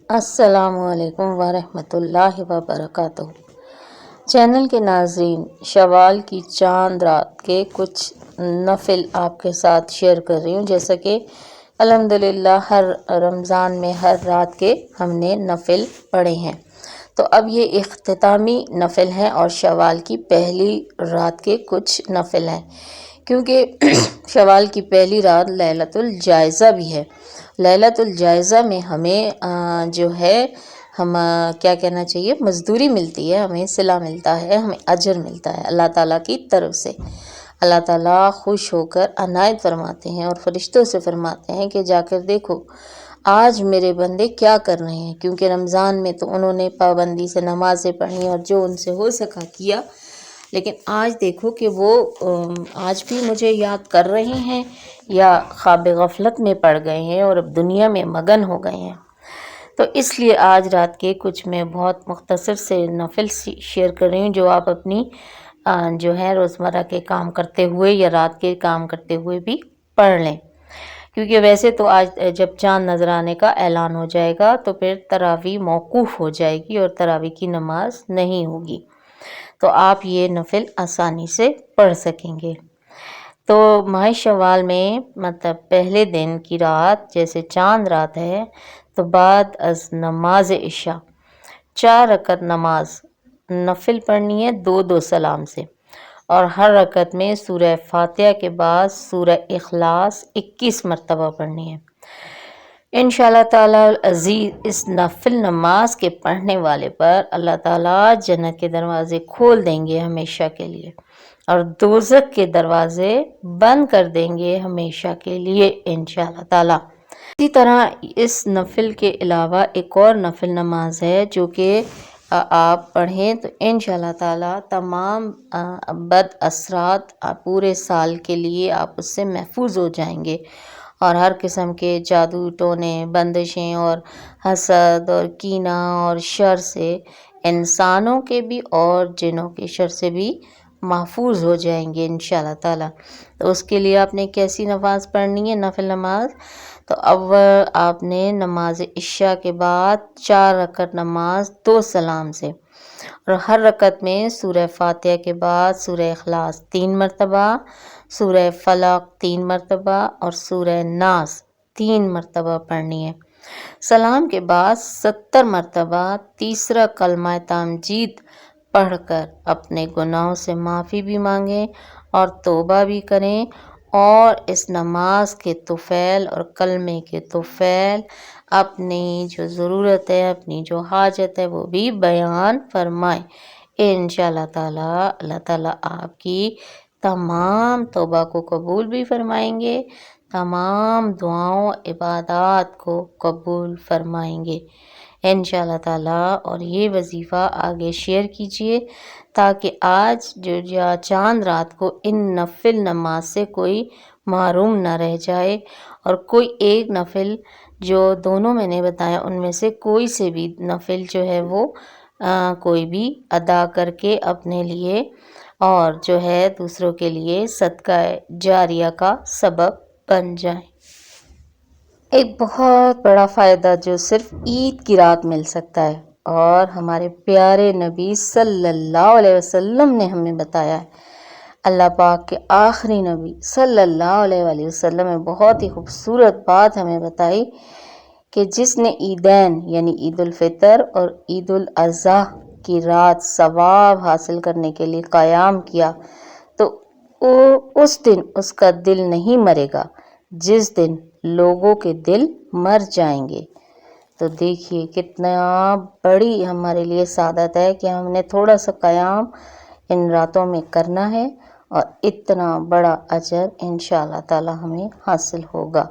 السلام علیکم ورحمۃ اللہ وبرکاتہ۔ چینل کے ناظرین، شوال کی چاند رات کے کچھ نفل آپ کے ساتھ شیئر کر رہی ہوں، جیسا کہ الحمدللہ ہر رمضان میں ہر رات کے ہم نے نفل پڑھے ہیں، تو اب یہ اختتامی نفل ہیں اور شوال کی پہلی رات کے کچھ نفل ہیں، کیونکہ شوال کی پہلی رات لیلۃ الجائزہ بھی ہے۔ لیلۃ الجائزہ میں ہمیں جو ہے ہم کیا کہنا چاہیے، مزدوری ملتی ہے، ہمیں صلہ ملتا ہے، ہمیں اجر ملتا ہے اللہ تعالیٰ کی طرف سے۔ اللہ تعالیٰ خوش ہو کر عنایت فرماتے ہیں اور فرشتوں سے فرماتے ہیں کہ جا کر دیکھو آج میرے بندے کیا کر رہے ہیں، کیونکہ رمضان میں تو انہوں نے پابندی سے نمازیں پڑھی اور جو ان سے ہو سکا کیا، لیکن آج دیکھو کہ وہ آج بھی مجھے یاد کر رہے ہیں یا خواب غفلت میں پڑ گئے ہیں اور اب دنیا میں مگن ہو گئے ہیں۔ تو اس لیے آج رات کے کچھ میں بہت مختصر سے نفل شیئر کر رہی ہوں، جو آپ اپنی جو ہے روزمرہ کے کام کرتے ہوئے یا رات کے کام کرتے ہوئے بھی پڑھ لیں، کیونکہ ویسے تو آج جب چاند نظر آنے کا اعلان ہو جائے گا تو پھر تراویح موقوف ہو جائے گی اور تراویح کی نماز نہیں ہوگی، تو آپ یہ نفل آسانی سے پڑھ سکیں گے۔ تو ماہ شوال میں مطلب پہلے دن کی رات جیسے چاند رات ہے، تو بعد از نماز عشاء 4 رکعت نماز نفل پڑھنی ہے 2 سلام سے، اور ہر رکعت میں سورہ فاتحہ کے بعد سورہ اخلاص 21 مرتبہ پڑھنی ہے۔ انشاءاللہ تعالی العزیز اس نفل نماز کے پڑھنے والے پر اللہ تعالیٰ جنت کے دروازے کھول دیں گے ہمیشہ کے لیے، اور دوزخ کے دروازے بند کر دیں گے ہمیشہ کے لیے انشاءاللہ تعالیٰ۔ اسی طرح اس نفل کے علاوہ ایک اور نفل نماز ہے جو کہ آپ پڑھیں تو انشاءاللہ تعالیٰ تمام بد اثرات پورے سال کے لیے آپ اس سے محفوظ ہو جائیں گے، اور ہر قسم کے جادو ٹونے بندشیں اور حسد اور کینہ اور شر سے انسانوں کے بھی اور جنوں کے شر سے بھی محفوظ ہو جائیں گے انشاءاللہ تعالیٰ۔ تو اس کے لیے آپ نے کیسی نماز پڑھنی ہے، نفل نماز؟ تو اب آپ نے نماز عشاء کے بعد 4 رکعت نماز 2 سلام سے، اور ہر رکعت میں سورہ فاتحہ کے بعد سورہ اخلاص 3 مرتبہ، سورہ فلق 3 مرتبہ اور سورہ ناس 3 مرتبہ پڑھنی ہے۔ سلام کے بعد 70 مرتبہ تیسرا کلمہ تمجید پڑھ کر اپنے گناہوں سے معافی بھی مانگیں اور توبہ بھی کریں، اور اس نماز کے طفیل اور کلمے کے طفیل اپنی جو ضرورت ہے، اپنی جو حاجت ہے وہ بھی بیان فرمائیں انشاءاللہ تعالیٰ۔ اللہ تعالیٰ آپ کی تمام توبہ کو قبول بھی فرمائیں گے، تمام دعاؤں عبادات کو قبول فرمائیں گے انشاءاللہ تعالیٰ۔ اور یہ وظیفہ آگے شیئر کیجئے تاکہ آج جو چاند رات کو ان نفل نماز سے کوئی محروم نہ رہ جائے، اور کوئی ایک نفل جو دونوں میں نے بتایا ان میں سے کوئی سے بھی نفل جو ہے وہ کوئی بھی ادا کر کے اپنے لیے اور جو ہے دوسروں کے لیے صدقہ جاریہ کا سبب بن جائیں۔ ایک بہت بڑا فائدہ جو صرف عید کی رات مل سکتا ہے، اور ہمارے پیارے نبی صلی اللہ علیہ وسلم نے ہمیں بتایا ہے، اللہ پاک کے آخری نبی صلی اللہ علیہ وآلہ وسلم نے بہت ہی خوبصورت بات ہمیں بتائی کہ جس نے عیدین یعنی عید الفطر اور عید الاضحیٰ کی رات ثواب حاصل کرنے کے لیے قیام کیا تو اس دن اس کا دل نہیں مرے گا جس دن لوگوں کے دل مر جائیں گے۔ تو دیکھیے کتنا بڑی ہمارے لیے سعادت ہے کہ ہم نے تھوڑا سا قیام ان راتوں میں کرنا ہے، اور اتنا بڑا اجر انشاءاللہ تعالی ہمیں حاصل ہوگا۔